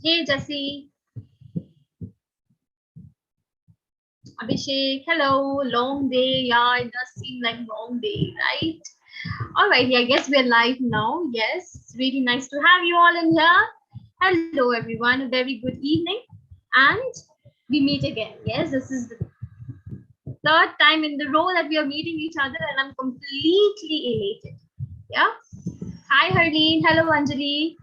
Hey, Jesse. Abhishek, hello. Long day. Yeah, it does seem like long day, right? All right. Yeah, I guess we're live now. Yes, it's really nice to have you all in here. Hello, everyone. A very good evening. And we meet again. Yes, this is the third time in the row that we are meeting each other, and I'm completely elated. Yeah. Hi, Harleen. Hello, Anjali.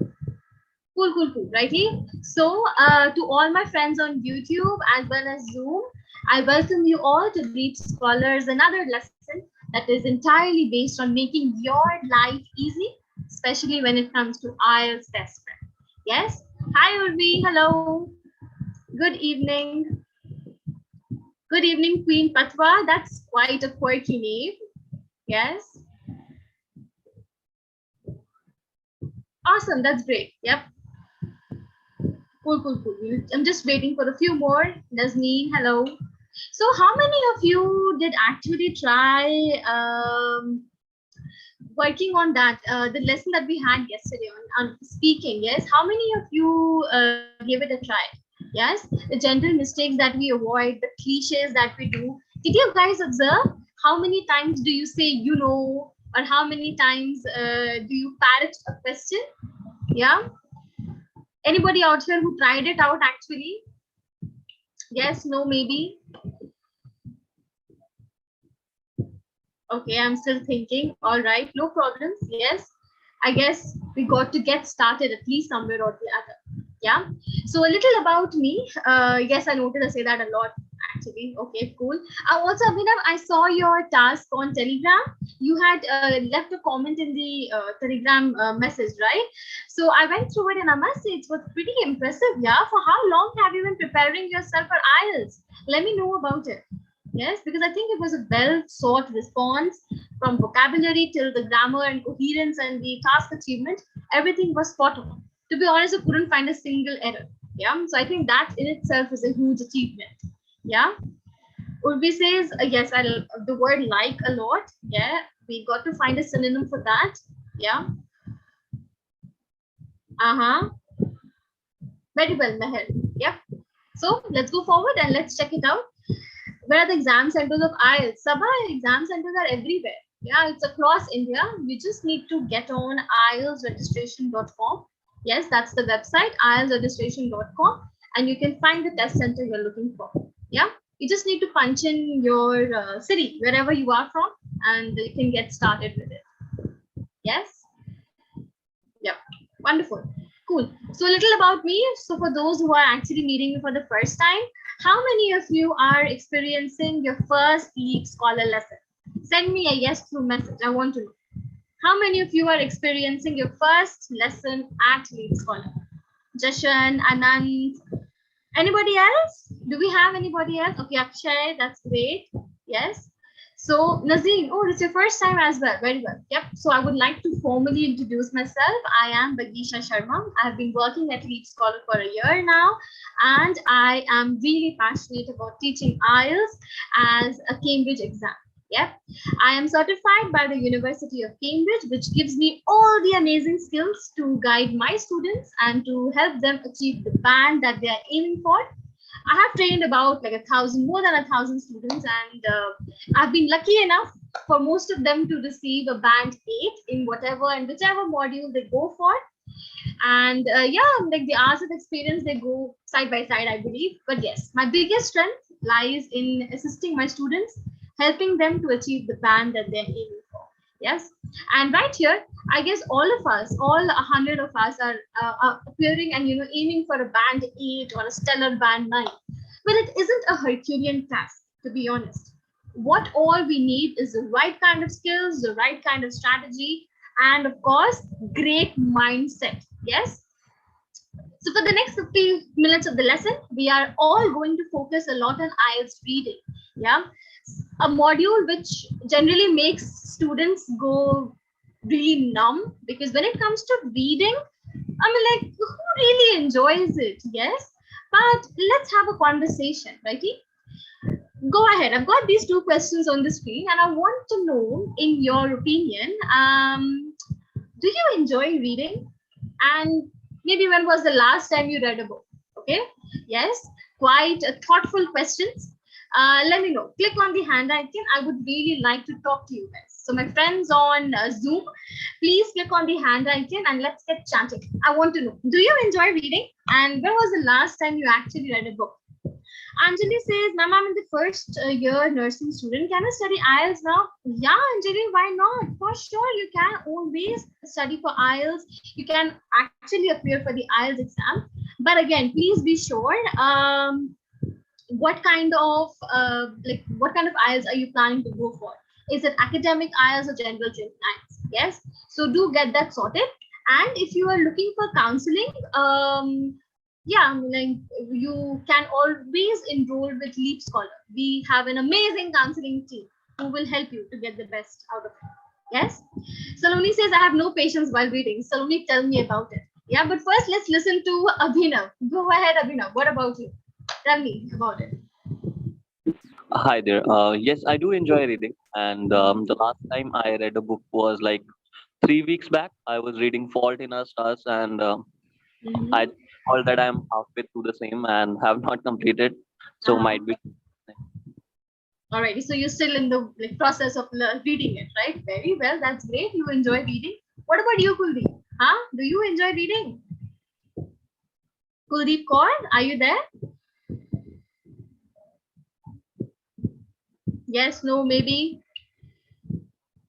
Cool, righty? So, to all my friends on YouTube as well as Zoom, I welcome you all to Leap Scholars, another lesson that is entirely based on making your life easy, especially when it comes to IELTS test prep. Yes? Hi, Urvi. Hello. Good evening. Good evening, Queen Patwa. That's quite a quirky name. Yes? Awesome. That's great. Yep. Cool. I'm just waiting for a few more. Nazneen, hello. So how many of you did actually try working on that, the lesson that we had yesterday on speaking? Yes. How many of you gave it a try? Yes. The general mistakes that we avoid, the cliches that we do. Did you guys observe how many times do you say you know, or how many times do you parrot a question? Yeah. Anybody out here who tried it out actually? Yes, no, maybe. Okay, I'm still thinking. All right, no problems. Yes, I guess we got to get started at least somewhere or the other. Yeah. So a little about me. Yes, I noticed I say that a lot actually. Okay, cool. Also, Abhinav, I saw your task on Telegram. You had left a comment in the Telegram message, right? So I went through it and I must say it was pretty impressive. Yeah. For how long have you been preparing yourself for IELTS? Let me know about it. Yes, because I think it was a well sought response from vocabulary till the grammar and coherence and the task achievement. Everything was spot on. To be honest, I couldn't find a single error. Yeah, so I think that in itself is a huge achievement. Yeah, Urvi says, yes, I love the word like a lot. Yeah, we got to find a synonym for that. Yeah. Uh-huh. Very well, Meher. Yep. So let's go forward and let's check it out. Where are the exam centers of IELTS? Sabha, exam centers are everywhere. Yeah, it's across India. You just need to get on IELTSregistration.com. Yes, that's the website, IELTSregistration.com, and you can find the test center you're looking for. Yeah, you just need to punch in your city, wherever you are from, and you can get started with it. Yes? Yeah, wonderful. Cool. So a little about me. So for those who are actually meeting me for the first time, how many of you are experiencing your first LeapScholar lesson? Send me a yes through message. I want to know. How many of you are experiencing your first lesson at LeapScholar? Jashan, Anand, anybody else? Do we have anybody else? Okay, Akshay, that's great. Yes. So Nazeen, oh, it's your first time as well. Very well. Yep. So I would like to formally introduce myself. I am Bagisha Sharma. I've been working at LeapScholar for a year now, and I am really passionate about teaching IELTS as a Cambridge exam. Yep. I am certified by the University of Cambridge, which gives me all the amazing skills to guide my students and to help them achieve the band that they are aiming for. I have trained about like more than 1,000 students, and I've been lucky enough for most of them to receive a band 8 in whatever and whichever module they go for. And yeah, like the hours of experience, they go side by side, I believe. But yes, my biggest strength lies in assisting my students, helping them to achieve the band that they're aiming for. Yes. And right here, I guess all of us, all 100 of us are appearing and, aiming for a band 8 or a stellar band 9. Well, it isn't a Herculean task, to be honest. What all we need is the right kind of skills, the right kind of strategy, and of course, great mindset. Yes. So for the next 50 minutes of the lesson, we are all going to focus a lot on IELTS reading. Yeah. A module which generally makes students go really numb, because when it comes to reading, I mean, like, who really enjoys it? Yes. But let's have a conversation, righty? Go ahead. I've got these 2 questions on the screen, and I want to know, in your opinion, do you enjoy reading? And Maybe when was the last time you read a book? Okay. Yes. Quite thoughtful questions. Let me know. Click on the hand icon. I would really like to talk to you guys. So my friends on Zoom, please click on the hand icon and let's get chatting. I want to know, do you enjoy reading? And when was the last time you actually read a book? Anjali says, ma'am, I'm in the first year nursing student. Can I study IELTS now? Yeah, Anjali, why not? For sure, you can always study for IELTS. You can actually appear for the IELTS exam. But again, please be sure what kind of IELTS are you planning to go for? Is it academic IELTS or general IELTS? Yes. So do get that sorted. And if you are looking for counseling, yeah, like you can always enroll with LeapScholar. We have an amazing counseling team who will help you to get the best out of it. Yes. Saloni says, I have no patience while reading. Saloni, tell me about it. Yeah, but first let's listen to Abhinav. Go ahead, Abhinav. What about you? Tell me about it. Hi there. Yes, I do enjoy reading, and the last time I read a book was like 3 weeks back. I was reading Fault in Our Stars, and I recall that I'm halfway through the same and have not completed, so might be. Alrighty, so you're still in the process of reading it, right? Very well, that's great. You enjoy reading. What about you, Kuldeep? Huh? Do you enjoy reading? Kuldeep Kaur, are you there? Yes, no, maybe.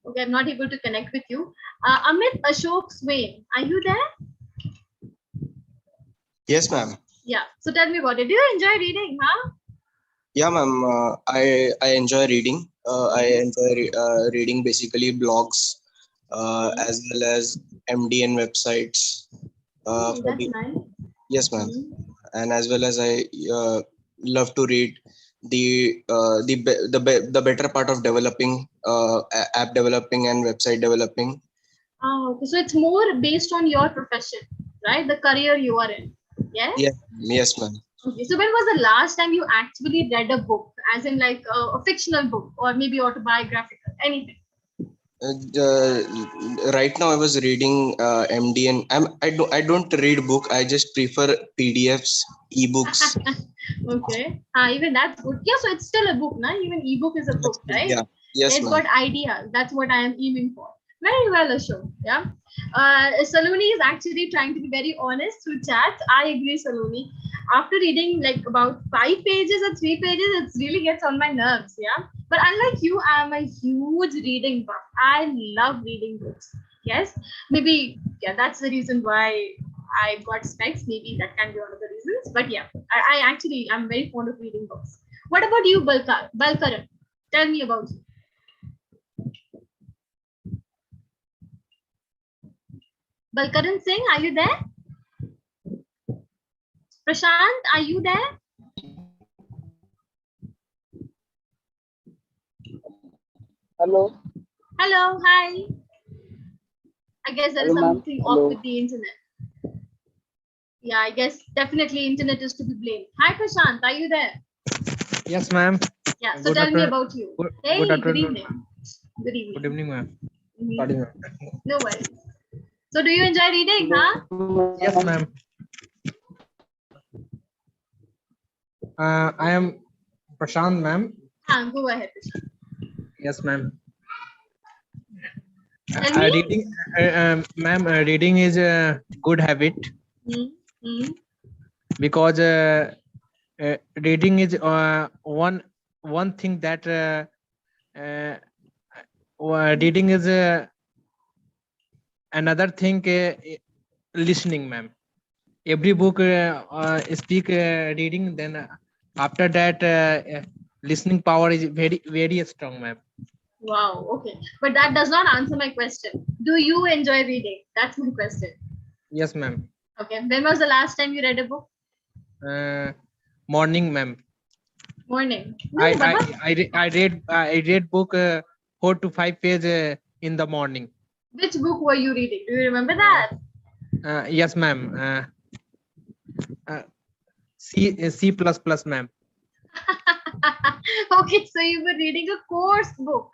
Okay, I'm not able to connect with you. Amit Ashok Swain, are you there? Yes, ma'am. Yeah, so tell me about it. Do you enjoy reading, huh? Yeah, ma'am. I enjoy reading. I enjoy reading basically blogs, as well as MDN websites. Oh, For that's the nice. Yes, ma'am. And as well as I love to read the better part of developing app developing and website developing. Oh, okay. So it's more based on your profession, right? The career you are in. Yes? Yes, ma'am. Okay. So when was the last time you actually read a book, as in like a fictional book or maybe autobiographical, anything? Right now I was reading MDN. I don't read book. I just prefer PDFs, ebooks. Okay. Even that's good. Yeah, so it's still a book, na? Even ebook is a book, right? Yeah. Yes, It's ma'am. got ideas. That's what I am aiming for. Very well, Ashok. Yeah. Saloni is actually trying to be very honest through chat. I agree, Saloni. After reading like about 5 pages or 3 pages, it really gets on my nerves. Yeah. But unlike you, I'm a huge reading buff. I love reading books. Yes. Maybe, yeah, that's the reason why I got specs. Maybe that can be one of the reasons. But yeah, I'm very fond of reading books. What about you, Balkaran? Tell me about you. Balkaran Singh, are you there? Prashant, are you there? Hello. Hello, hi. I guess there is something off with the internet. Yeah, I guess definitely internet is to be blamed. Hi, Prashant, are you there? Yes, ma'am. Yeah, so tell me about you. Hey, good evening. Good evening. Good evening, ma'am. No worries. So do you enjoy reading, huh? Yes, ma'am. I am Prashant, ma'am. Go ahead. Yes, ma'am. Tell me. Reading, ma'am. Reading is a good habit because reading is one thing that reading is another thing. Listening, ma'am. Every book speak reading, then after that listening power is very strong, ma'am. Wow, okay. But that does not answer my question. Do you enjoy reading? That's my question. Yes, ma'am. Okay. When was the last time you read a book? Morning, ma'am. Morning. No, I read book 4 to 5 pages in the morning. Which book were you reading? Do you remember that? Yes, ma'am. C++, ma'am. Okay, so you were reading a course book.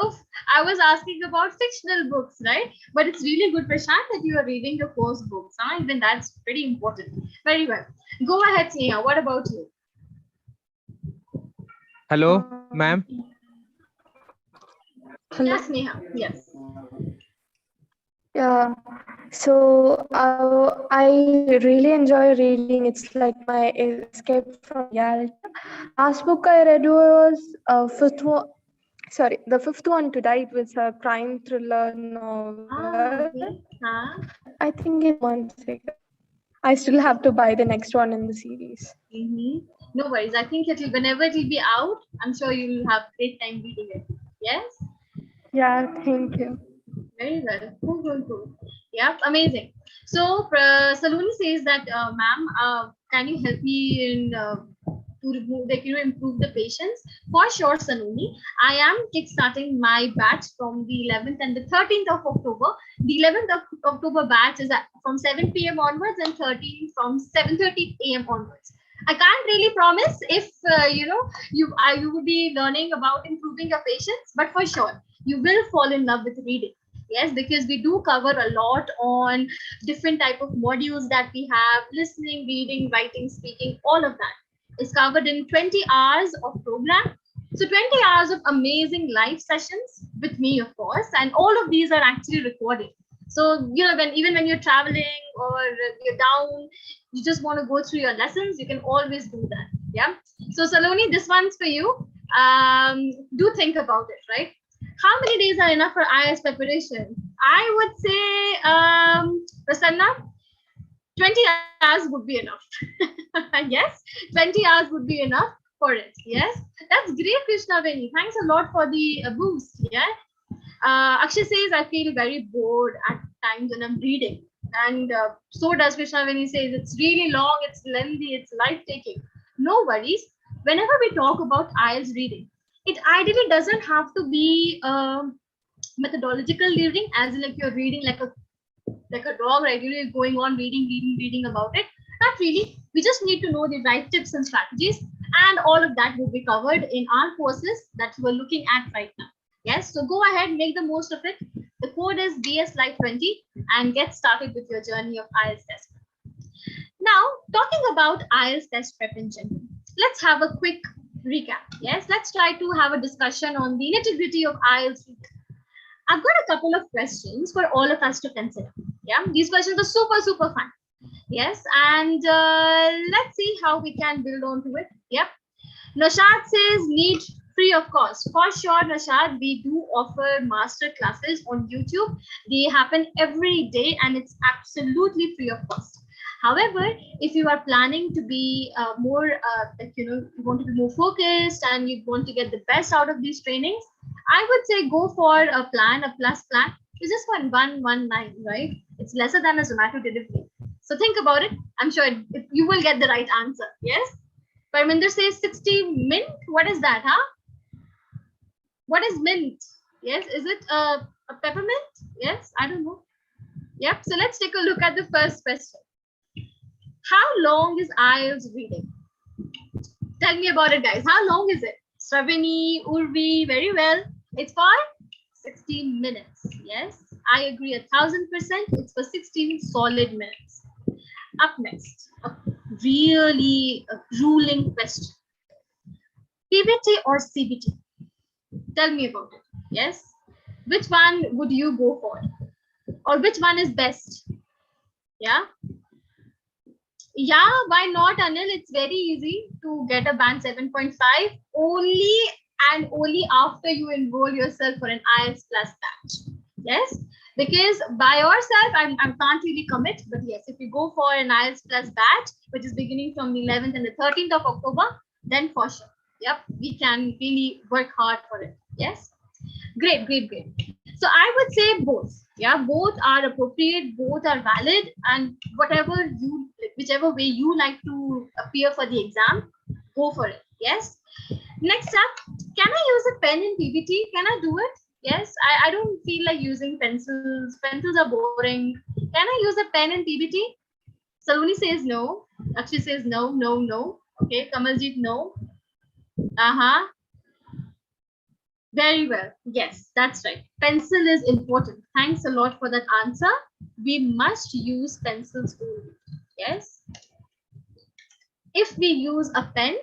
Oof, I was asking about fictional books, right? But it's really good, Prashant, that you are reading your course books. Huh? Even that's pretty important. Very well. Go ahead, Sneha. What about you? Hello, ma'am. Hello. Yes, Sneha. Yes. Yeah. So I really enjoy reading. It's like my escape from reality. Last book I read was fifth one. Sorry, the fifth one today. It was a crime thriller novel. Okay. Huh? I think it's 2 months ago. I still have to buy the next one in the series. No worries. I think whenever it'll be out, I'm sure you'll have great time reading it. Yes. Yeah, thank you. Very well. Cool. Yeah, amazing. So, Saloni says that, ma'am, can you help me in to remove, like, improve the patience? For sure, Saloni. I am kickstarting my batch from the 11th and the 13th of October. The 11th of October batch is from 7 p.m. onwards, and 13th from 7:30 a.m. onwards. I can't really promise if you will be learning about improving your patience, but for sure you will fall in love with reading. Yes, because we do cover a lot on different type of modules that we have: listening, reading, writing, speaking. All of that is covered in 20 hours of program. So 20 hours of amazing live sessions with me, of course, and all of these are actually recorded. So when you're traveling or you're down, you just want to go through your lessons, you can always do that. Yeah. So Saloni, this one's for you. Do think about it, right? How many days are enough for IELTS preparation? I would say, Prasanna, 20 hours would be enough. Yes, 20 hours would be enough for it. Yes, that's great, Krishna Veni. Thanks a lot for the boost. Yeah. Akshay says, I feel very bored at times when I'm reading. And so does Krishna when he says it's really long, it's lengthy, it's life taking. No worries. Whenever we talk about IELTS reading, it ideally doesn't have to be methodological reading, as in like you're reading like a dog, right? You're going on reading about it. Not really. We just need to know the right tips and strategies, and all of that will be covered in our courses that we're looking at right now. Yes, so go ahead, make the most of it. The code is BSLife20 and get started with your journey of IELTS test. Now, talking about IELTS test prep in general, let's have a quick recap. Yes, let's try to have a discussion on the nitty-gritty of IELTS. I've got a couple of questions for all of us to consider. Yeah, these questions are super fun. Yes, and let's see how we can build on to it. Yep. Nashad says need free of cost. For sure, Nashad, we do offer master classes on YouTube. They happen every day and it's absolutely free of cost. However, if you are planning to be you want to be more focused and you want to get the best out of these trainings, I would say go for a plus plan. It's just for 119, right? It's lesser than a Zomato delivery. So think about it. I'm sure you will get the right answer. Yes. Parminder says 60 mint. What is that, huh? What is mint? Yes. Is it a peppermint? Yes. I don't know. Yep. So let's take a look at the first question. How long is IELTS reading? Tell me about it, guys. How long is it? Sravini, Urvi, very well. It's for 16 minutes. Yes. I agree 1000%. It's for 16 solid minutes. Up next, a really grueling question. PBT or CBT? Tell me about it. Yes. Which one would you go for? Or which one is best? Yeah. Yeah, why not, Anil? It's very easy to get a band 7.5 only after you enroll yourself for an IELTS Plus batch. Yes, because by yourself, I can't really commit. But yes, if you go for an IELTS Plus batch, which is beginning from the 11th and the 13th of October, then for sure. Yep, we can really work hard for it. Yes, great. So I would say both. Yeah, both are appropriate, both are valid, and whichever way you like to appear for the exam, go for it. Yes. Next up, can I use a pen in PBT? Can I do it? Yes, I don't feel like using pencils. Pencils are boring. Can I use a pen in PBT? Saloni says no. Akshay says no. Okay, Kamaljeet, no. Very well. Yes, that's right. Pencil is important. Thanks a lot for that answer. We must use pencils only. Yes. If we use a pen,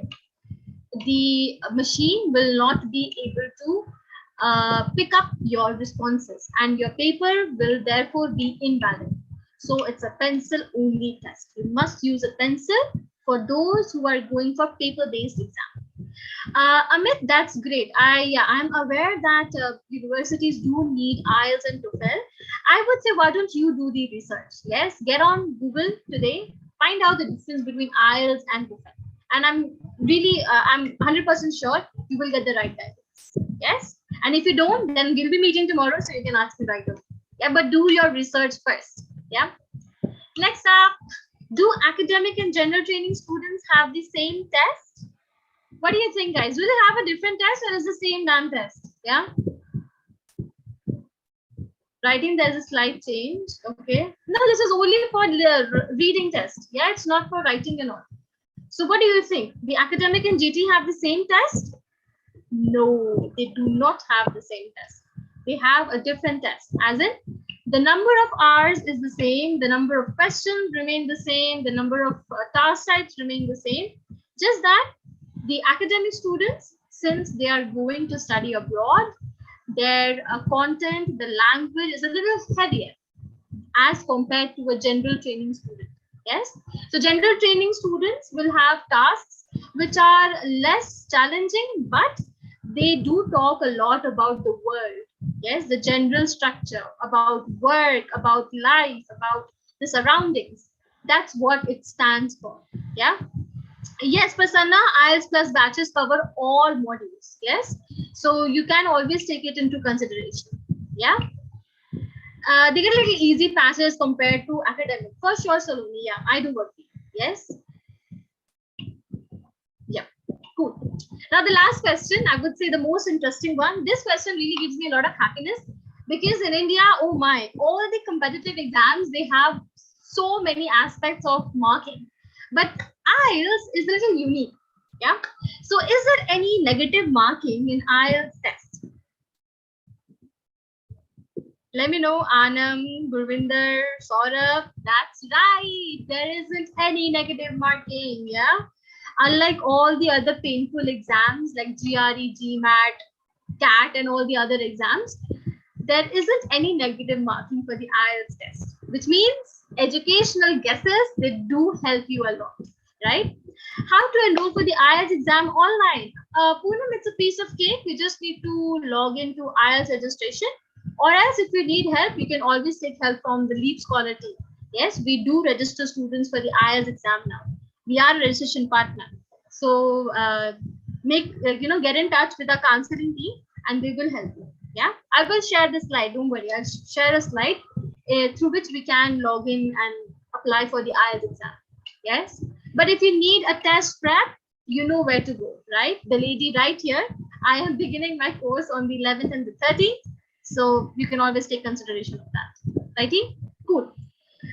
the machine will not be able to pick up your responses and your paper will therefore be invalid. So it's a pencil only test. You must use a pencil for those who are going for paper based exam. Amit, that's great. I'm aware that universities do need IELTS and TOEFL. I would say, why don't you do the research? Yes, get on Google today, find out the difference between IELTS and TOEFL. And I'm 100% sure you will get the right guidance. Yes, and if you don't, then we'll be meeting tomorrow, so you can ask me right away. Yeah, but do your research first. Yeah. Next up, do academic and general training students have the same test? What do you think, guys? Do they have a different test or is the same damn test? Yeah. Writing, there's a slight change. Okay. No, this is only for the reading test. Yeah, it's not for writing and all. So what do you think? The academic and GT have the same test? No, they do not have the same test. They have a different test. As in, the number of hours is the same. The number of questions remain the same. The number of task types remain the same. Just that the academic students, since they are going to study abroad, their content, the language is a little heavier as compared to a general training student. Yes, so general training students will have tasks which are less challenging, but they do talk a lot about the world. Yes, the general structure, about work, about life, about the surroundings. That's what it stands for. Yeah. Yes, Prasanna, IELTS plus batches cover all modules. Yes, so you can always take it into consideration. Yeah. They get a little easy passes compared to academic. For sure, Saloni. Yeah, I do agree. Yes. Yeah, cool. Now, the last question, I would say the most interesting one. This question really gives me a lot of happiness because in India, oh my, all the competitive exams, they have so many aspects of marking. But IELTS is a little unique. Yeah. So, is there any negative marking in IELTS test? Let me know, Anam, Gurvinder, Saurabh. That's right. There isn't any negative marking. Yeah. Unlike all the other painful exams like GRE, GMAT, CAT, and all the other exams, there isn't any negative marking for the IELTS test, which means educational guesses, they do help you a lot, right? How to enroll for the IELTS exam online? Poonam, it's a piece of cake. You just need to log into IELTS registration. Or else, if you need help, you can always take help from the LeapScholar team. Yes, we do register students for the IELTS exam now. We are a registration partner. So get in touch with our counseling team and they will help you. Yeah, I will share the slide. Don't worry, I'll share a slide through which we can log in and apply for the IELTS exam. Yes, but if you need a test prep, you know where to go, right? The lady right here. I am beginning my course on the 11th and the 13th. So you can always take consideration of that. Righty? Cool.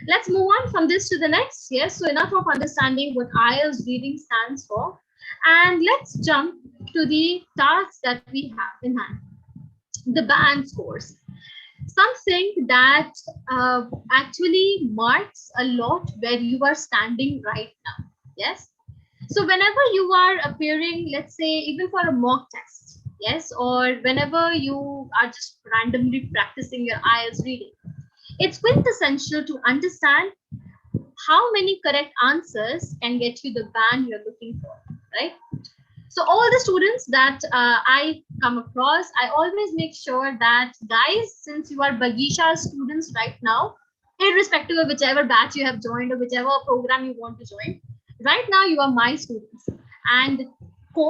Let's move on from this to the next. Yes, so enough of understanding what IELTS reading stands for. And let's jump to the tasks that we have in hand. The band scores. Something that actually marks a lot where you are standing right now. Yes. So whenever you are appearing, let's say, even for a mock test, yes, or whenever you are just randomly practicing your IELTS reading, it's quintessential to understand how many correct answers can get you the band you're looking for, right? So all the students that I come across, I always make sure that, guys, since you are Bagisha students right now, irrespective of whichever batch you have joined or whichever program you want to join, right now you are my students. And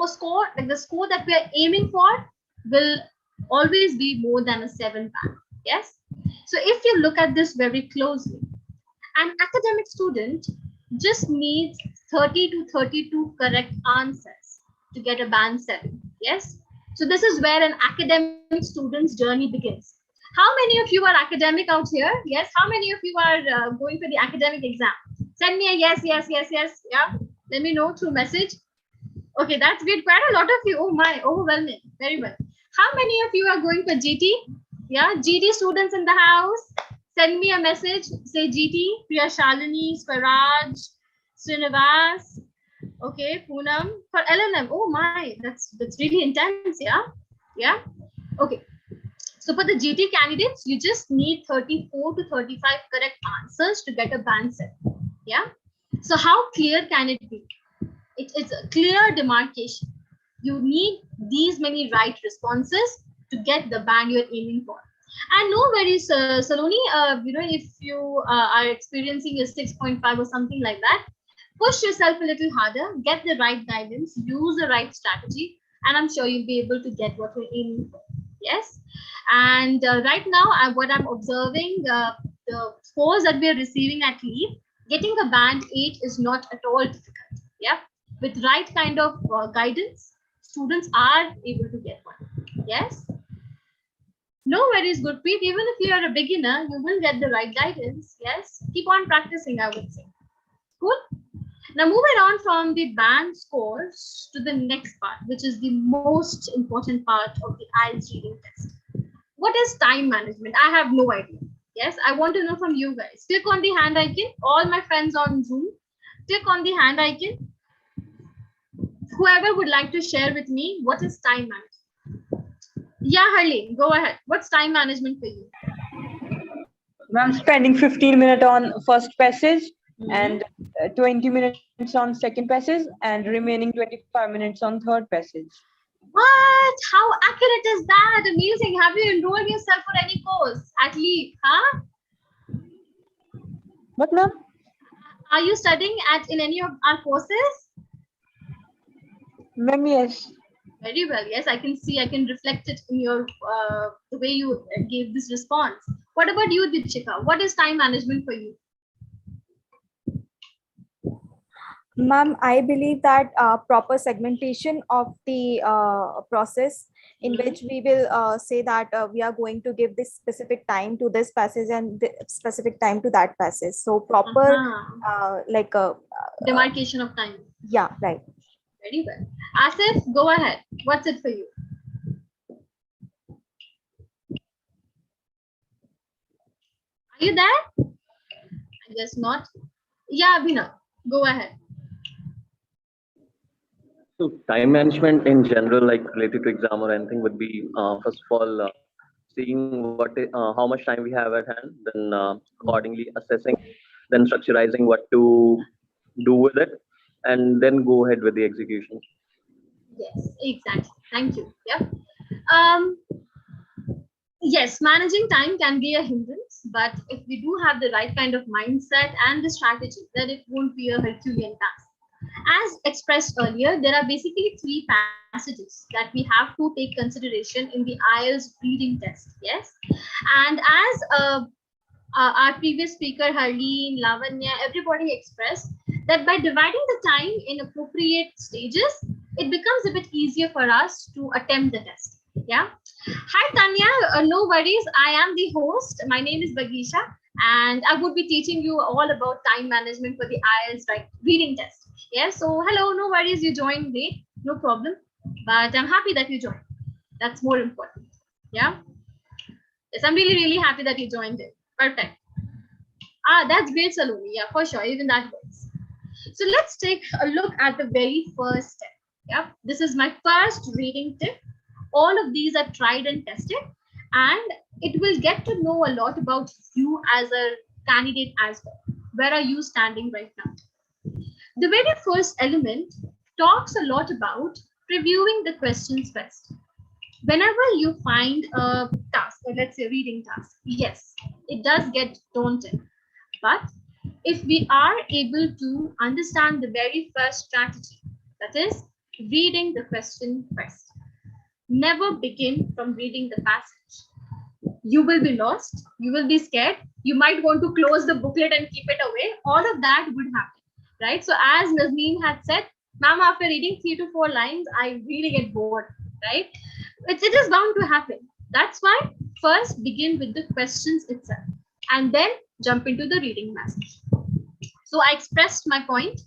score, like the score that we are aiming for, will always be more than a 7 band. Yes. So if you look at this very closely, an academic student just needs 30 to 32 correct answers to get a band 7. Yes. So this is where an academic student's journey begins. How many of you are academic out here? Yes. How many of you are going for the academic exam? Send me a yes, yes, yes, yes. Yeah. Let me know through message. Okay, that's great. Quite a lot of you. Oh my, overwhelming. Very well. How many of you are going for GT? Yeah, GT students in the house. Send me a message. Say GT. Priya Shalini, Swaraj, Srinivas. Okay, Poonam. For LLM. Oh my, that's really intense. Yeah. Okay. So for the GT candidates, you just need 34 to 35 correct answers to get a band set. Yeah. So how clear can it be? It's a clear demarcation. You need these many right responses to get the band you're aiming for. And no worries, Saloni, if you are experiencing a 6.5 or something like that, push yourself a little harder, get the right guidance, use the right strategy, and I'm sure you'll be able to get what you're aiming for. Yes. And right now, what I'm observing, the scores that we are receiving at LEAP, getting a band 8 is not at all difficult. Yeah. With right kind of guidance, students are able to get one. Yes. No worries, Gurpreet. Even if you are a beginner, you will get the right guidance. Yes. Keep on practicing, I would say. Cool. Now, moving on from the band scores to the next part, which is the most important part of the IELTS reading test. What is time management? I have no idea. Yes, I want to know from you guys. Click on the hand icon. All my friends on Zoom, click on the hand icon. Whoever would like to share with me, what is time management? Yeah, Harleen, go ahead. What's time management for you? I'm spending 15 minutes on first passage and 20 minutes on second passage and remaining 25 minutes on third passage. What? How accurate is that? Amazing. Have you enrolled yourself for any course at LEAP? Huh? What, ma'am? Are you studying in any of our courses? Ma'am, yes. Very well. Yes, I can see. I can reflect it in your the way you gave this response. What about you, Deepshika? What is time management for you? Ma'am, I believe that proper segmentation of the process in which we will say that we are going to give this specific time to this passage and the specific time to that passage. So proper Demarcation of time. Yeah, right. Very well. Asif, go ahead. What's it for you? Are you there? I guess not. Yeah, Abhinav, go ahead. So time management in general, like related to exam or anything, would be first of all seeing how much time we have at hand, then accordingly assessing, then structurizing what to do with it, and then go ahead with the execution. Yes, exactly. Thank you. Yeah. Yes, managing time can be a hindrance, but if we do have the right kind of mindset and the strategy, then it won't be a Herculean task. As expressed earlier, there are basically 3 passages that we have to take consideration in the IELTS reading test. Yes, and as our previous speaker Harleen, Lavanya, everybody expressed that by dividing the time in appropriate stages, it becomes a bit easier for us to attempt the test. Yeah. Hi Tanya, no worries. I am the host. My name is Bagisha, and I would be teaching you all about time management for the IELTS reading test. Yeah. So hello, no worries. You joined late, no problem. But I'm happy that you joined. That's more important. Yeah. Yes, I'm really happy that you joined it. Perfect. That's great, Saloni. Yeah, for sure. Even that works. So let's take a look at the very first step. Yeah, this is my first reading tip. All of these are tried and tested, and it will get to know a lot about you as a candidate as well. Where are you standing right now? The very first element talks a lot about previewing the questions first. Whenever you find a task, or let's say a reading task, yes, it does get daunting. But if we are able to understand the very first strategy, that is reading the question first. Never begin from reading the passage. You will be lost. You will be scared. You might want to close the booklet and keep it away. All of that would happen, right? So as Nazneen had said, ma'am, after reading 3 to 4 lines, I really get bored, right? It is bound to happen. That's why first begin with the questions itself and then jump into the reading passage. So I expressed my point.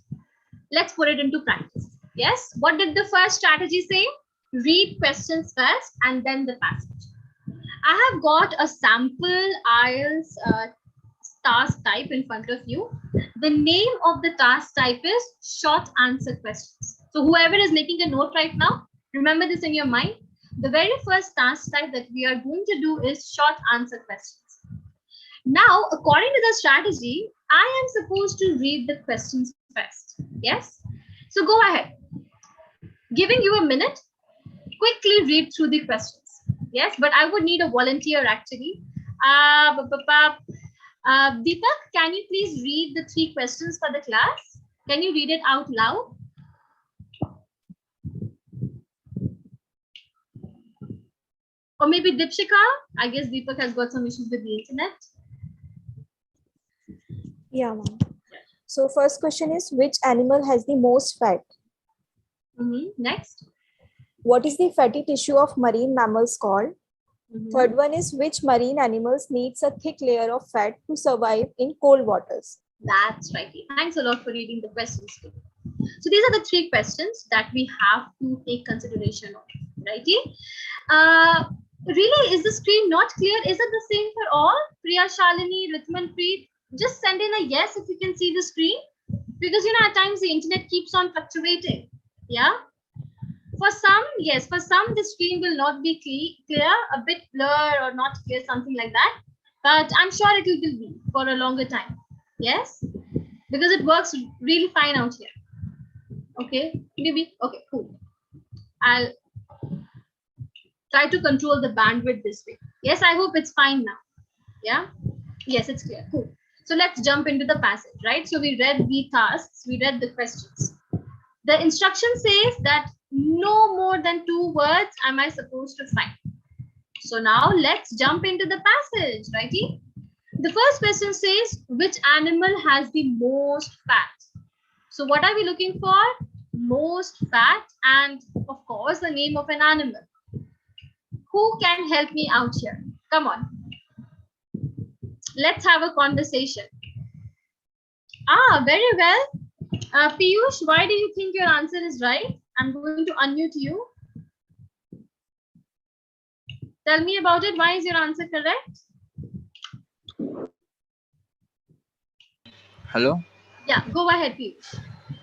Let's put it into practice. Yes. What did the first strategy say? read questions first and then the passage. I have got a sample IELTS task type in front of you. The name of the task type is short answer questions. So whoever is making a note right now, remember this in your mind. The very first task type that we are going to do is short answer questions. Now, according to the strategy, I am supposed to read the questions first. Yes? So go ahead. Giving you a minute, quickly read through the questions. Yes, but I would need a volunteer actually. Deepak, can you please read the 3 questions for the class? Can you read it out loud? Or maybe Dipshika? I guess Deepak has got some issues with the internet. Yeah, ma'am. So first question is, which animal has the most fat? Next. What is the fatty tissue of marine mammals called? Third one is, which marine animals needs a thick layer of fat to survive in cold waters? That's right. Thanks a lot for reading the questions. So these are the 3 questions that we have to take consideration of, righty? Really, is the screen not clear? Is it the same for all? Priya, Shalini, Rithman, Preet, just send in a yes if you can see the screen. Because, at times the internet keeps on fluctuating. Yeah. For some, yes, for some, the screen will not be clear, a bit blur or not clear, something like that. But I'm sure it will be for a longer time. Yes, because it works really fine out here. Okay, maybe. Okay, cool. I'll try to control the bandwidth this way. Yes, I hope it's fine now. Yeah, yes, it's clear. Cool. So let's jump into the passage, right? So we read the tasks, we read the questions. The instruction says that no more than 2 words am I supposed to find. So now let's jump into the passage, righty? The first question says, which animal has the most fat? So what are we looking for? Most fat and of course the name of an animal. Who can help me out here? Come on. Let's have a conversation. Very well. Piyush, why do you think your answer is right? I'm going to unmute you. Tell me about it. Why is your answer correct? Hello? Yeah, go ahead, Piyush.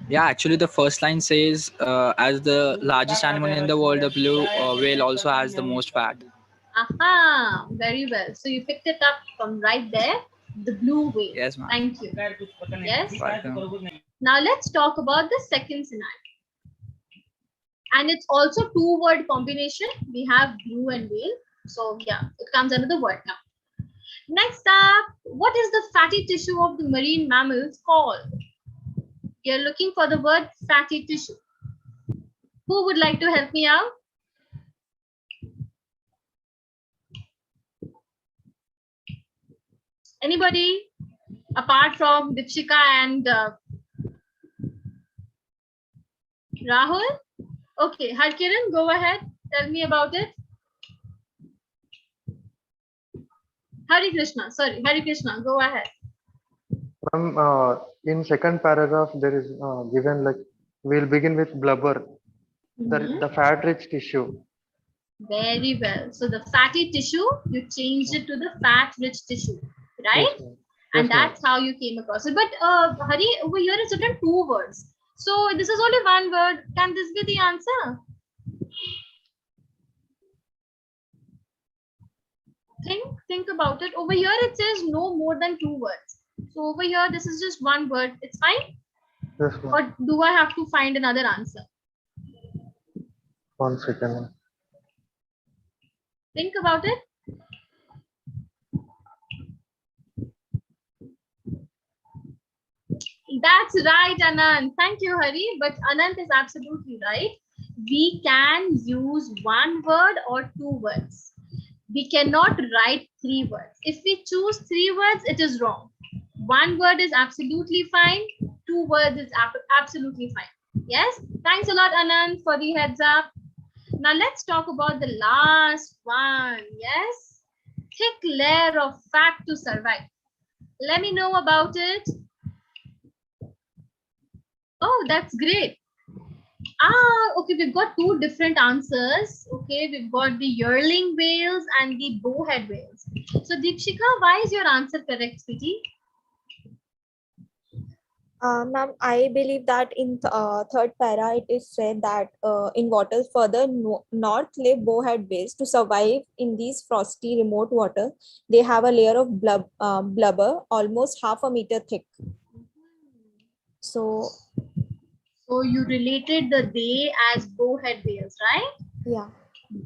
Yeah, actually the first line says, as the largest animal in the world, the blue whale also has the most fat. Aha, very well. So you picked it up from right there, the blue whale. Yes, ma'am. Thank you. Yes. Welcome. Now let's talk about the second scenario. And it's also 2-word combination. We have blue and whale. So yeah, it comes under the word count. Next up, what is the fatty tissue of the marine mammals called? You're looking for the word fatty tissue. Who would like to help me out? Anybody apart from Dipshika and Rahul? Okay, Harkiran, go ahead. Tell me about it. Hari Krishna, go ahead. In second paragraph, there is given like, we'll begin with blubber, the fat-rich tissue. Very well. So the fatty tissue, you changed it to the fat-rich tissue, right? Yes, and that's how you came across it. But Hari, over here it's written 2 words. So this is only 1 word. Can this be the answer? Think about it. Over here it says no more than 2 words. So over here this is just 1 word. It's fine? Yes, or do I have to find another answer? 1 second. Think about it. That's right, Anand. Thank you, Hari. But Anand is absolutely right. We can use 1 word or 2 words. We cannot write 3 words. If we choose 3 words, it is wrong. 1 word is absolutely fine. 2 words is absolutely fine. Yes. Thanks a lot, Anand, for the heads up. Now let's talk about the last one. Yes. Thick layer of fat to survive. Let me know about it. Oh, that's great. Okay, we've got two different answers. Okay, we've got the yearling whales and the bowhead whales. So Deepshika, why is your answer correct, sweetie? Ma'am, I believe that in third para it is said that in waters further north live bowhead whales. To survive in these frosty remote water, they have a layer of blubber almost half a meter thick. So you related the they as bowhead whales, right? yeah.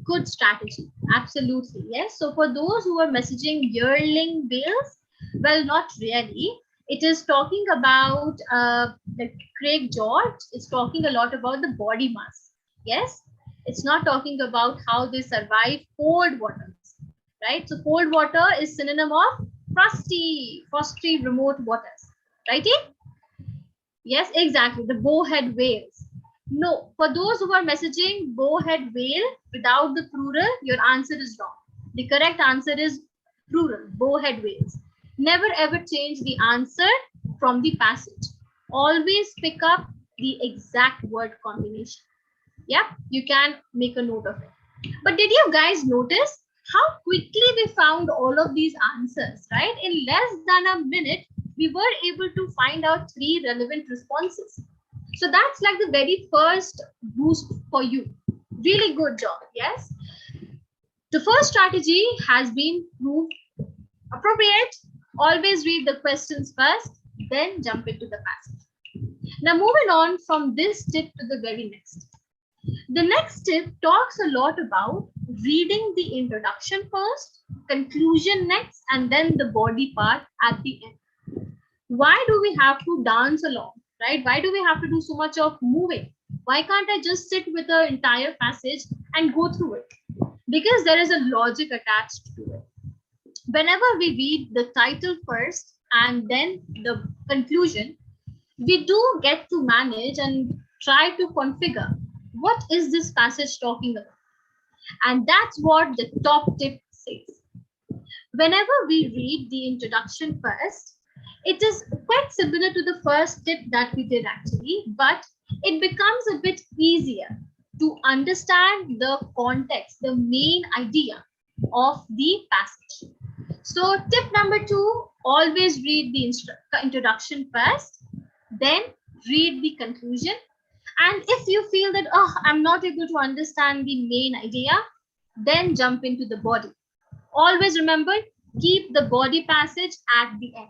Good strategy. Absolutely. Yes. So for those who are messaging yearling whales, well, not really. It is talking about Craig George. It's talking a lot about the body mass. Yes. It's not talking about how they survive cold waters, right? So cold water is synonym of frosty remote waters, righty? Yes, exactly. The bowhead whales. No, for those who are messaging bowhead whale without the plural, your answer is wrong. The correct answer is plural, bowhead whales. Never ever change the answer from the passage. Always pick up the exact word combination. Yeah, you can make a note of it. But did you guys notice how quickly we found all of these answers, right? In less than a minute, we were able to find out 3 relevant responses. So that's like the very first boost for you. Really good job, yes? The first strategy has been proved appropriate. Always read the questions first, then jump into the passage. Now moving on from this tip to the very next. The next tip talks a lot about reading the introduction first, conclusion next, and then the body part at the end. Why do we have to dance along, right? Why do we have to do so much of moving? Why can't I just sit with the entire passage and go through it? Because there is a logic attached to it. Whenever we read the title first and then the conclusion, we do get to manage and try to configure what is this passage talking about. And that's what the top tip says. Whenever we read the introduction first, it is quite similar to the first tip that we did actually, but it becomes a bit easier to understand the context, the main idea of the passage. So tip number 2, always read the introduction first, then read the conclusion. And if you feel that, oh, I'm not able to understand the main idea, then jump into the body. Always remember, keep the body passage at the end,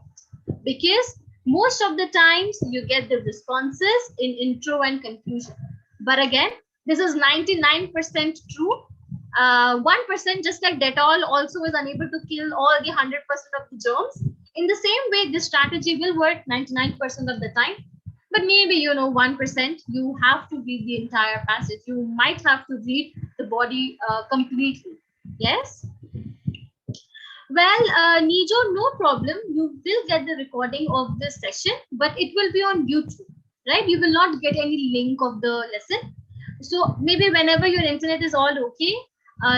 because most of the times you get the responses in intro and conclusion. But again, this is 99% true. 1%, just like Dettol also is unable to kill all the 100% of the germs. In the same way, this strategy will work 99% of the time. But maybe, 1%, you have to read the entire passage. You might have to read the body completely. Yes? Well, Nijo, no problem. You will get the recording of this session, but it will be on YouTube, right? You will not get any link of the lesson. So maybe whenever your internet is all okay,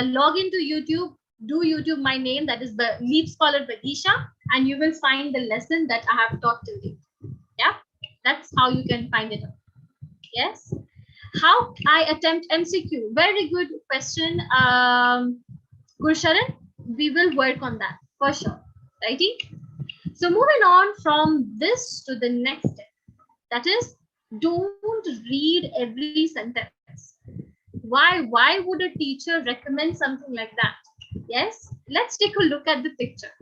log into YouTube, do YouTube my name, that is the LeapScholar Bagisha, and you will find the lesson that I have taught today. Yeah, that's how you can find it out. Yes. How I attempt MCQ? Very good question, Gursharan. We will work on that for sure. Righty. So moving on from this to the next step, that is, don't read every sentence. Why would a teacher recommend something like that? Yes, let's take a look at the picture.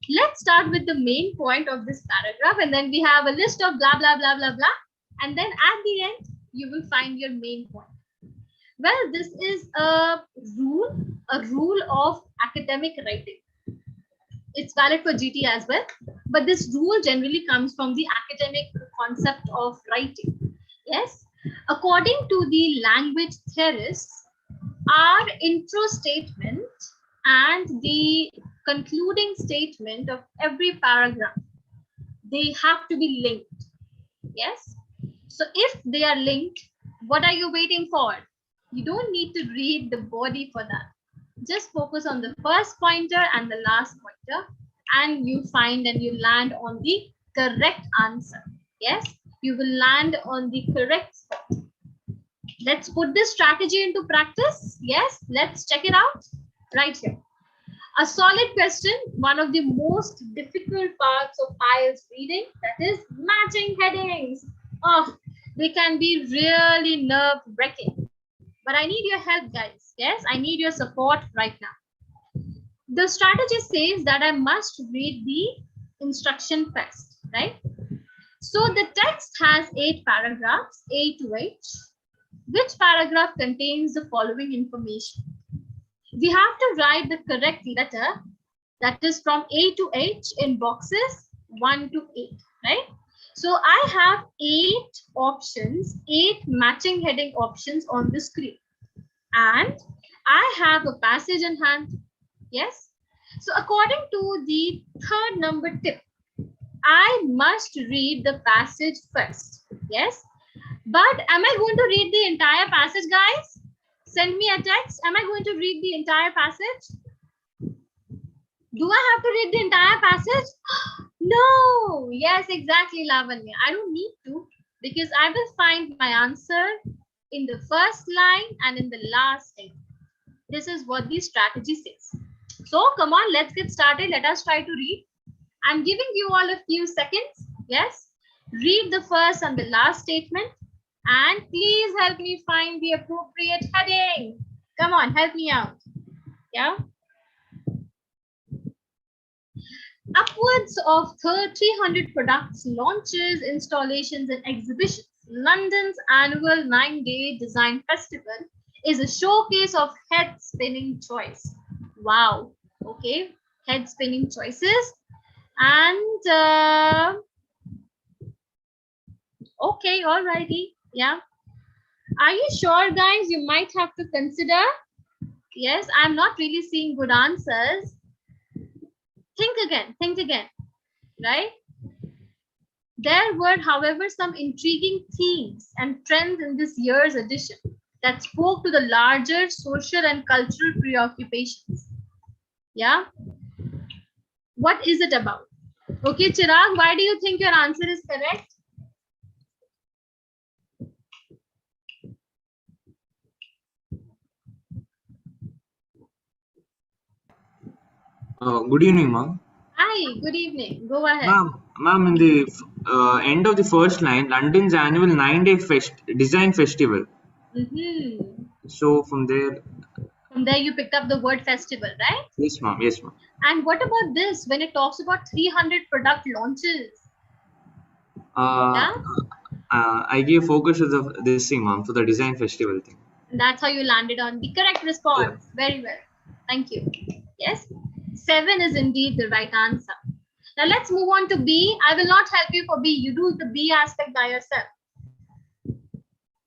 Let's start with the main point of this paragraph, and then we have a list of blah, blah, blah, blah, blah. And then at the end, you will find your main point. Well, this is a rule of academic writing. It's valid for GT as well, but this rule generally comes from the academic concept of writing. Yes, according to the language theorists, our intro statement and the concluding statement of every paragraph, they have to be linked. Yes, so if they are linked, what are you waiting for? You don't need to read the body for that. Just focus on the first pointer and the last pointer, and you find and you land on the correct answer. Yes, you will land on the correct spot. Let's put this strategy into practice. Yes, let's check it out right here. A solid question, one of the most difficult parts of IELTS reading, that is matching headings. Oh, they can be really nerve-wracking. But I need your help, guys. Yes, I need your support right now. The strategy says that I must read the instruction first, right? So the text has 8 paragraphs, A to H. Which paragraph contains the following information? We have to write the correct letter, that is from A to H, in boxes 1 to 8, right? So I have 8 options, 8 matching heading options on the screen. And I have a passage in hand. Yes. So according to the third number tip, I must read the passage first. Yes. But am I going to read the entire passage, guys? Send me a text. Am I going to read the entire passage? Do I have to read the entire passage? No. Yes, exactly, Lavanya. I don't need to, because I will find my answer in the first line and in the last line. This is what the strategy says. So come on, let's get started. Let us try to read. I'm giving you all a few seconds. Yes. Read the first and the last statement. And please help me find the appropriate heading. Come on, help me out. Yeah. Upwards of 300 products, launches, installations, and exhibitions. London's annual 9-day design festival is a showcase of head-spinning choice. Wow. Okay. Head-spinning choices. And okay, alrighty. Yeah. Are you sure, guys? You might have to consider. Yes, I'm not really seeing good answers. Think again, right? There were, however, some intriguing themes and trends in this year's edition that spoke to the larger social and cultural preoccupations. Yeah. What is it about? Okay, Chirag, why do you think your answer is correct? Good evening, ma'am. Hi, good evening. Go ahead. Ma'am, in the end of the first line, London's annual 9-day design festival. So from there you picked up the word festival, right? Yes, ma'am. Yes, ma'am. And what about this when it talks about 300 product launches? Yeah? I gave focus to this thing, ma'am, for the design festival thing. That's how you landed on the correct response. Yeah. Very well. Thank you. Yes. 7 is indeed the right answer. Now let's move on to B. I will not help you for B. You do the B aspect by yourself.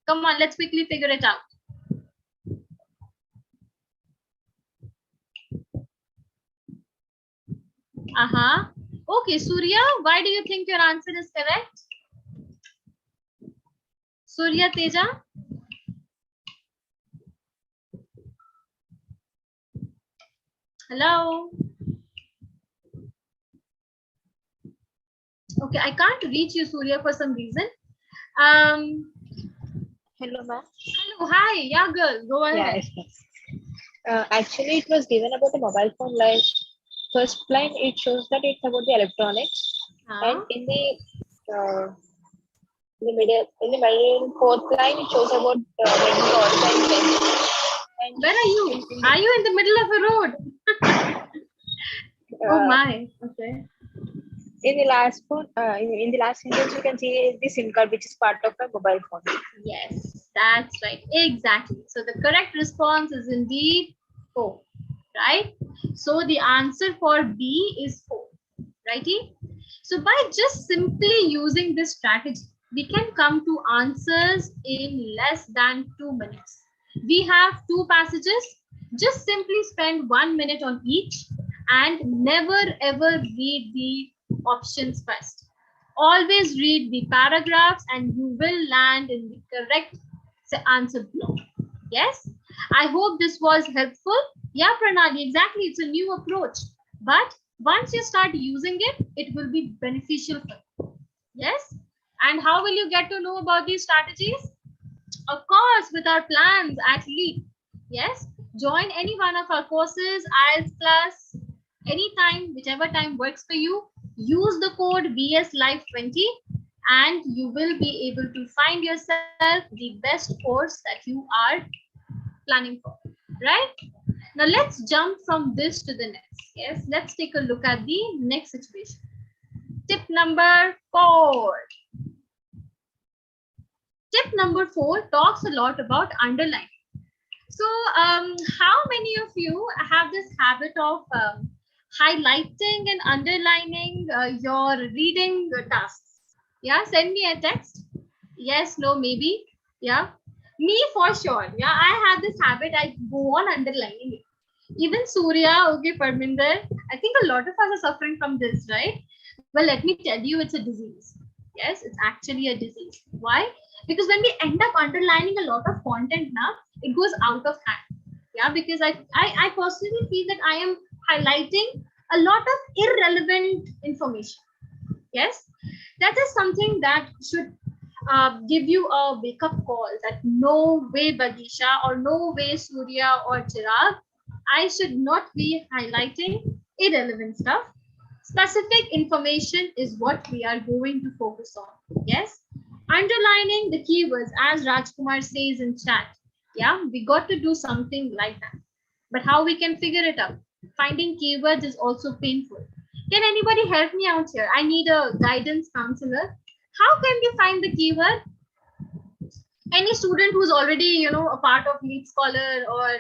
Come on, let's quickly figure it out. Okay, Surya, why do you think your answer is correct? Surya Teja? Hello? Okay, I can't reach you, Surya, for some reason. Hello, ma'am. Hello, hi. Yeah, girl, go ahead. Yes, actually, it was given about the mobile phone. Like, first line, it shows that it's about the electronics. And in the middle fourth line, it shows about making calls and things. And where are you? Are you in the middle of a road? Oh my. Okay. In the last phone, in the last sentence, you can see the SIM card, which is part of a mobile phone. Yes, that's right. Exactly. So the correct response is indeed 4, right? So the answer for B is 4, righty? So by just simply using this strategy, we can come to answers in less than 2 minutes. We have 2 passages. Just simply spend 1 minute on each and never ever read the options first. Always read the paragraphs and you will land in the correct answer block. Yes, I hope this was helpful. Yeah, Pranali, exactly. It's a new approach, but once you start using it, it will be beneficial for you. Yes. And how will you get to know about these strategies? Of course, with our plans at Leap. Yes, join any one of our courses, IELTS class, anytime, whichever time works for you. Use the code BSLive20 and you will be able to find yourself the best course that you are planning for, right? Now let's jump from this to the next. Yes, let's take a look at the next situation. Tip number 4. Tip number 4 talks a lot about underlining. So, how many of you have this habit of highlighting and underlining your reading tasks? Yeah, send me a text. Yes, no, maybe. Yeah, me for sure. Yeah, I have this habit. I go on underlining it. Even Surya, okay, Parminder, I think a lot of us are suffering from this, right? Well, let me tell you, it's a disease. Yes, it's actually a disease. Why? Because when we end up underlining a lot of content now, it goes out of hand. Yeah, because I personally feel that I am highlighting a lot of irrelevant information. Yes, that is something that should give you a wake-up call that no way, Bagisha, or no way, Surya or Chirag, I should not be highlighting irrelevant stuff. Specific information is what we are going to focus on. Yes, underlining the keywords, as Rajkumar says in chat. Yeah, we got to do something like that. But how we can figure it out? Finding keywords is also painful. Can anybody help me out here? I need a guidance counselor. How can we find the keyword? Any student who's already, a part of LeapScholar, or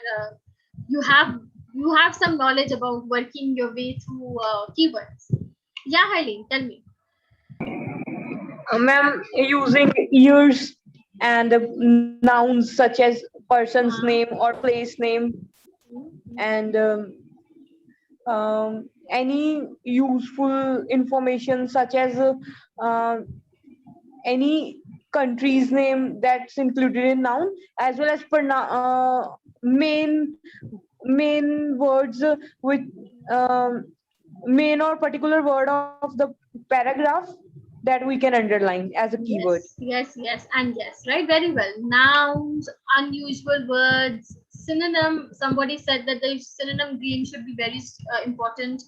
you have some knowledge about working your way through keywords. Yeah, Harleen, tell me. Ma'am, using years and nouns such as person's name or place name, and any useful information such as any country's name that's included in noun, as well as main words with main or particular word of the paragraph that we can underline as a keyword. Yes, and yes, right? Very well. Nouns, unusual words, synonym. Somebody said that the synonym game should be very important.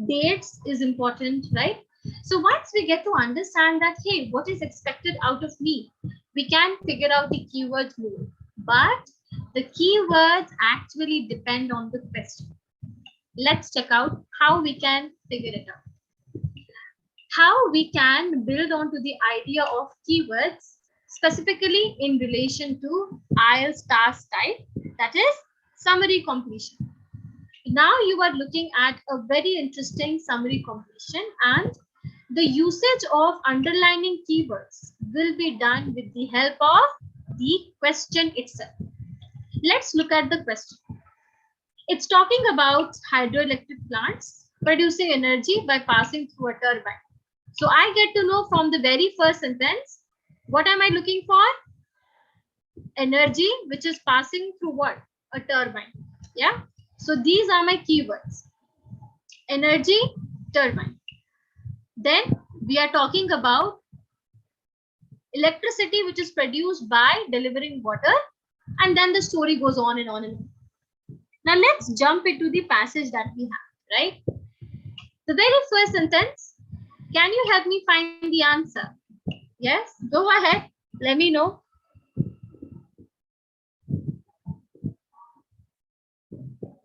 Dates is important, right? So once we get to understand that, hey, what is expected out of me, we can figure out the keywords more. But the keywords actually depend on the question. Let's check out how we can figure it out. How we can build onto the idea of keywords, specifically in relation to IELTS task type, that is summary completion. Now you are looking at a very interesting summary completion, and the usage of underlining keywords will be done with the help of the question itself. Let's look at the question. It's talking about hydroelectric plants producing energy by passing through a turbine. So I get to know from the very first sentence, what am I looking for? Energy, which is passing through what? A turbine. Yeah. So these are my keywords. Energy, turbine. Then we are talking about electricity, which is produced by delivering water. And then the story goes on and on and on. Now let's jump into the passage that we have, right? The very first sentence, can you help me find the answer? Yes, go ahead. Let me know.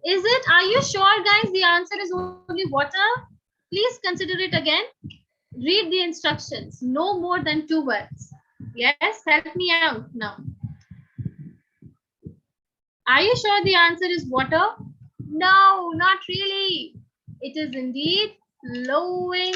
Is it? Are you sure, guys? The answer is only water. Please consider it again. Read the instructions. No more than 2 words. Yes, help me out now. Are you sure the answer is water? No, not really. It is indeed flowing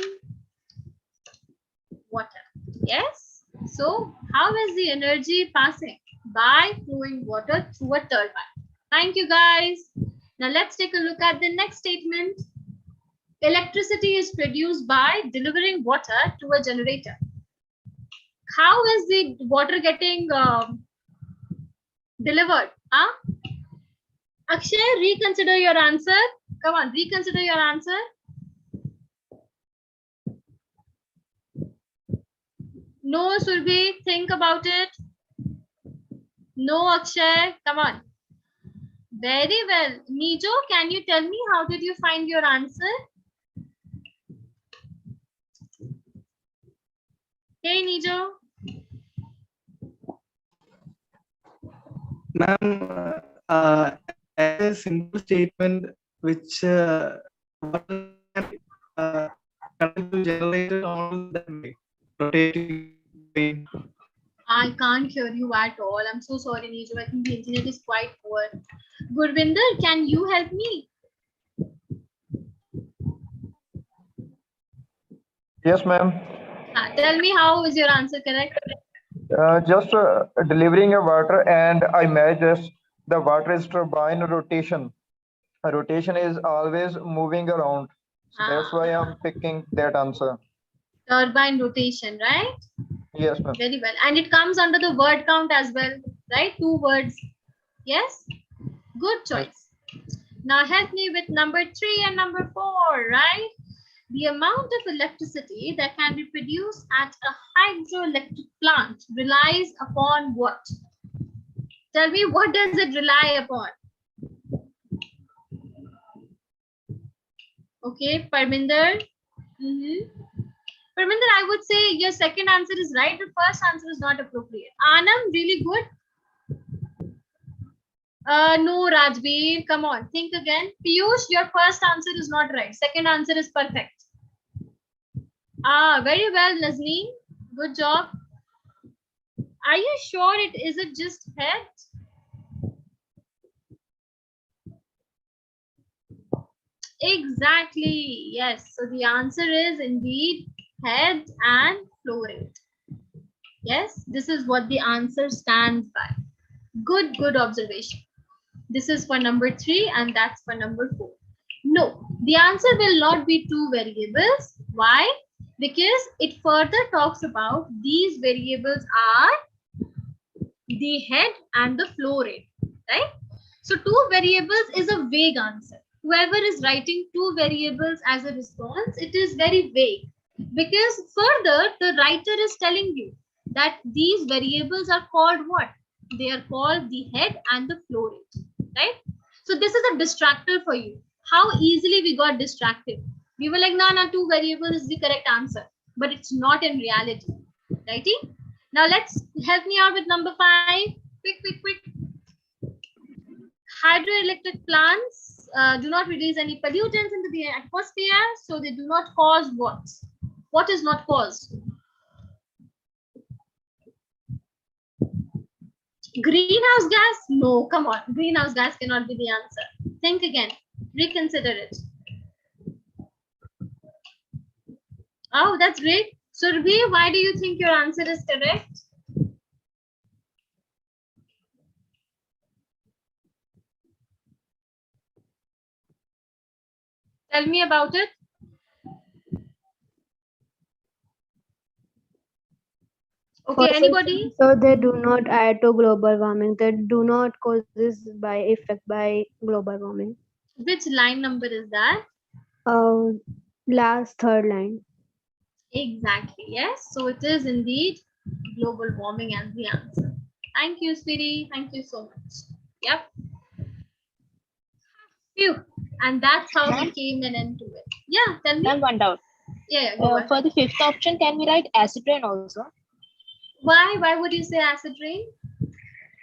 water. Yes. So how is the energy passing? By flowing water through a turbine. Thank you, guys. Now let's take a look at the next statement. Electricity is produced by delivering water to a generator. How is the water getting delivered? Huh? Akshay, reconsider your answer. Come on, reconsider your answer. No, Surbhi, think about it. No, Akshay. Come on. Very well. Nijo, can you tell me how did you find your answer? Hey, Nijo. Ma'am, a simple statement which current to generate on that way, rotating. I can't hear you at all. I'm so sorry, Nijo. I think the internet is quite poor. Gurvinder, can you help me? Yes, ma'am. Tell me how is your answer correct? Just delivering a water and I measure the water is turbine rotation. Rotation is always moving around. So that's why I'm picking that answer. Turbine rotation, right? Yes, ma'am. Very well. And it comes under the word count as well, right? 2 words. Yes? Good choice. Now help me with number 3 and number 4, right? The amount of electricity that can be produced at a hydroelectric plant relies upon what? Tell me, what does it rely upon? Okay, Parminder. Parminder, I would say your second answer is right. The first answer is not appropriate. Anam, really good. No, Rajveer, come on, think again. Piyush, your first answer is not right. Second answer is perfect. Very well, Nazneen. Good job. Are you sure is it just head? Exactly. Yes. So the answer is indeed head and flow rate. Yes, this is what the answer stands by. Good observation. This is for number 3 and that's for number 4. No, the answer will not be 2 variables. Why? Because it further talks about these variables are the head and the flow rate, right? So 2 variables is a vague answer. Whoever is writing 2 variables as a response, it is very vague because further the writer is telling you that these variables are called what? They are called the head and the flow rate, right? So this is a distractor for you. How easily we got distracted. We were like, no, 2 variables is the correct answer, but it's not in reality, righty? Now let's help me out with number 5. Quick. Hydroelectric plants do not release any pollutants into the atmosphere, so they do not cause what? What is not caused? Greenhouse gas? No, come on. Greenhouse gas cannot be the answer. Think again. Reconsider it. Oh, that's great. Surbhi, why do you think your answer is correct? Tell me about it. Okay, anybody? So they do not add to global warming. They do not cause this by effect by global warming. Which line number is that? Last third line. Exactly. Yes. So it is indeed global warming as the answer. Thank you, sweetie. Thank you so much. Yep. Phew. And that's how we came into it. Yeah, tell me. One doubt. Yeah, for the 5th option, can we write acid rain also? Why? Why would you say acid rain?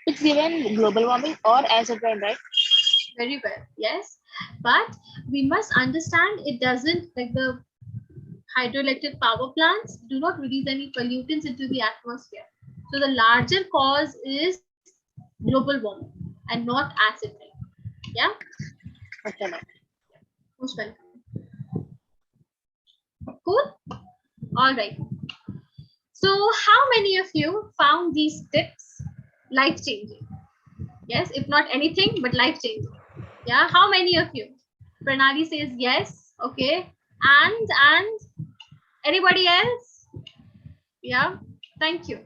It's given global warming or acid rain, right? Very well. Yes. But we must understand it doesn't, like the hydroelectric power plants do not release any pollutants into the atmosphere. So the larger cause is global warming and not acid rain. Yeah. Okay, ma'am. Most welcome. Cool. All right. So how many of you found these tips life-changing? Yes, if not anything, but life-changing. Yeah, how many of you? Pranali says yes. Okay. And anybody else? Yeah, thank you.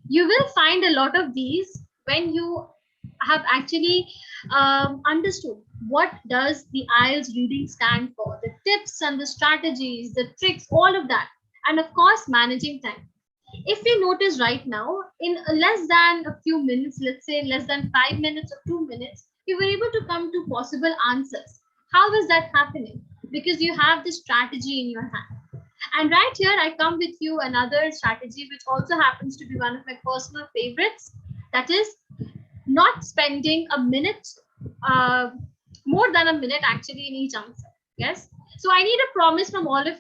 You will find a lot of these when you have actually understood what does the IELTS reading stand for, the tips and the strategies, the tricks, all of that. And of course, managing time. If we notice right now, in less than a few minutes, let's say less than 5 minutes or 2 minutes, you were able to come to possible answers. How is that happening? Because you have this strategy in your hand. And right here, I come with you another strategy, which also happens to be one of my personal favorites. That is not spending a minute, more than a minute actually in each answer. Yes. So I need a promise from all of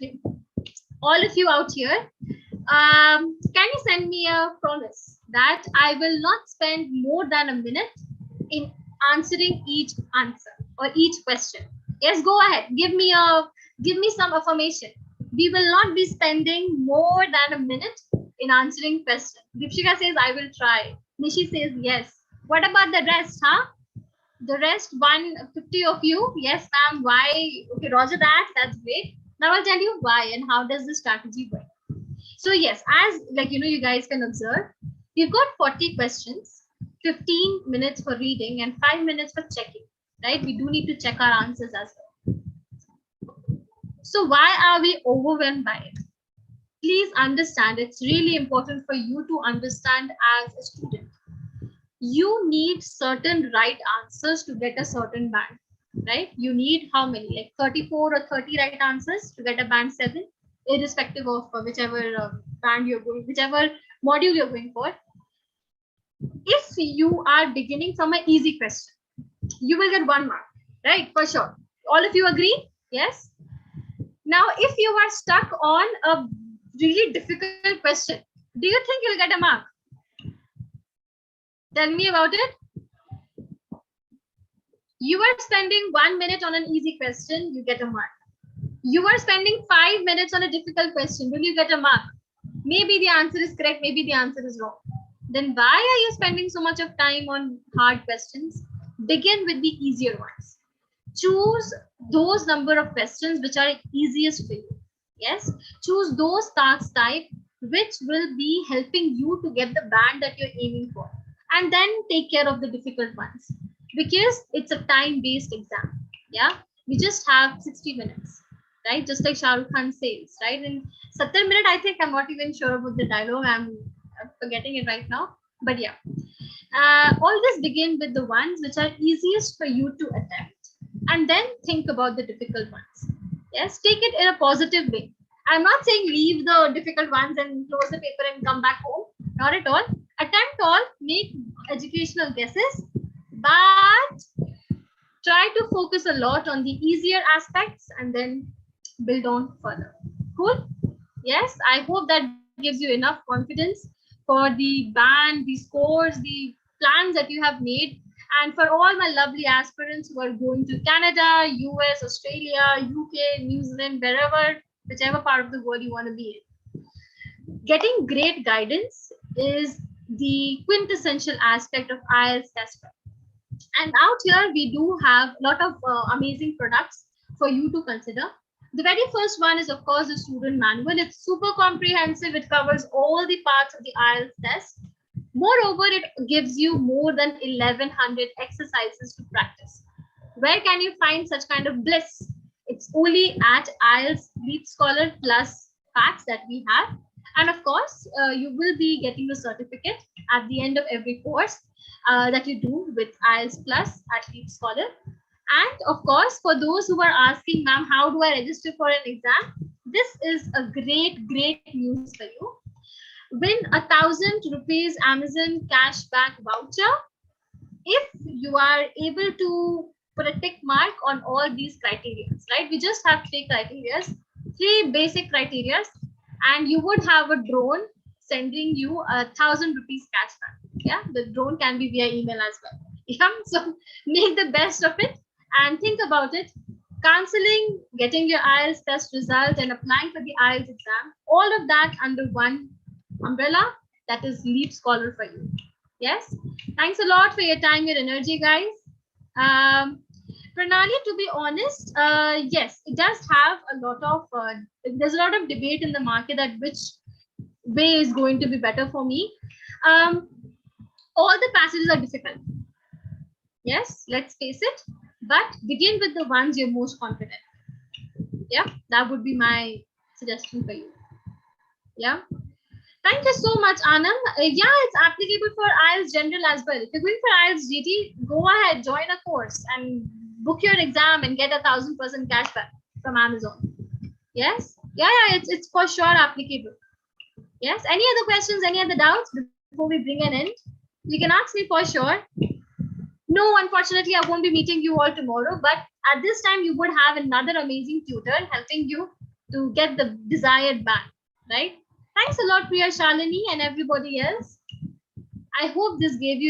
you out here. Can you send me a promise that I will not spend more than a minute in answering each answer or each question? Yes, go ahead. Give me some affirmation. We will not be spending more than a minute in answering questions. Deepshika says, I will try. Nishi says, yes. What about the rest, huh? The rest 150 of you? Yes, ma'am. Why? Okay, roger that. That's great. Now I'll tell you why and how does the strategy work. So yes, as you guys can observe, we've got 40 questions, 15 minutes for reading and 5 minutes for checking, right? We do need to check our answers as well. So why are we overwhelmed by it? Please understand, it's really important for you to understand as a student. You need certain right answers to get a certain band, right? You need how many? Like 34 or 30 right answers to get a band 7, irrespective of whichever band you're going, whichever module you're going for. If you are beginning from an easy question, you will get 1 mark, right? For sure. All of you agree? Yes. Now, if you are stuck on a really difficult question, do you think you'll get a mark? Tell me about it. You are spending 1 minute on an easy question, you get a mark. You are spending 5 minutes on a difficult question, will you get a mark? Maybe the answer is correct, maybe the answer is wrong. Then why are you spending so much of time on hard questions? Begin with the easier ones. Choose those number of questions which are easiest for you. Yes, choose those task type which will be helping you to get the band that you're aiming for. And then take care of the difficult ones, because it's a time-based exam. Yeah, we just have 60 minutes, right? Just like Shah Rukh Khan says, right? In 70 minutes, I think I'm not even sure about the dialogue. I'm forgetting it right now. But yeah, always begin with the ones which are easiest for you to attempt, and then think about the difficult ones. Yes, take it in a positive way. I'm not saying leave the difficult ones and close the paper and come back home. Not at all. Attempt all, make educational guesses, but try to focus a lot on the easier aspects and then build on further. Cool? Yes, I hope that gives you enough confidence for the band, the scores, the plans that you have made. And for all my lovely aspirants who are going to Canada, US, Australia, UK, New Zealand, wherever, whichever part of the world you want to be in. Getting great guidance is the quintessential aspect of IELTS Test. And out here, we do have a lot of amazing products for you to consider. The very first one is, of course, the student manual. It's super comprehensive. It covers all the parts of the IELTS test. Moreover, it gives you more than 1100 exercises to practice. Where can you find such kind of bliss? It's only at IELTS LeapScholar Plus packs that we have. And of course, you will be getting the certificate at the end of every course that you do with IELTS Plus at LeapScholar. And of course, for those who are asking, ma'am, how do I register for an exam? This is a great news for you. Win 1,000 rupees Amazon cashback voucher if you are able to put a tick mark on all these criteria, right? We just have 3 criteria, 3 basic criteria, and you would have a drone sending you 1,000 rupees cashback. Yeah, the drone can be via email as well. Yeah, so make the best of it and think about it. Counseling, getting your IELTS test result, and applying for the IELTS exam, all of that under one umbrella, that is LeapScholar for you. Yes, thanks a lot for your time, your energy, guys. Pranali, to be honest, yes, it does have a lot of there's a lot of debate in the market that which way is going to be better for me. All the passages are difficult. Yes, let's face it, but begin with the ones you're most confident. Yeah, that would be my suggestion for you. Yeah. Thank you so much, Anand. Yeah, it's applicable for IELTS General as well. If you're going for IELTS GT, go ahead, join a course and book your exam and get 1,000% cashback from Amazon. Yes? Yeah, it's for sure applicable. Yes? Any other questions, any other doubts before we bring an end? You can ask me for sure. No, unfortunately, I won't be meeting you all tomorrow, but at this time, you would have another amazing tutor helping you to get the desired band, right? Thanks a lot, Priya, Shalini, and everybody else. I hope this gave you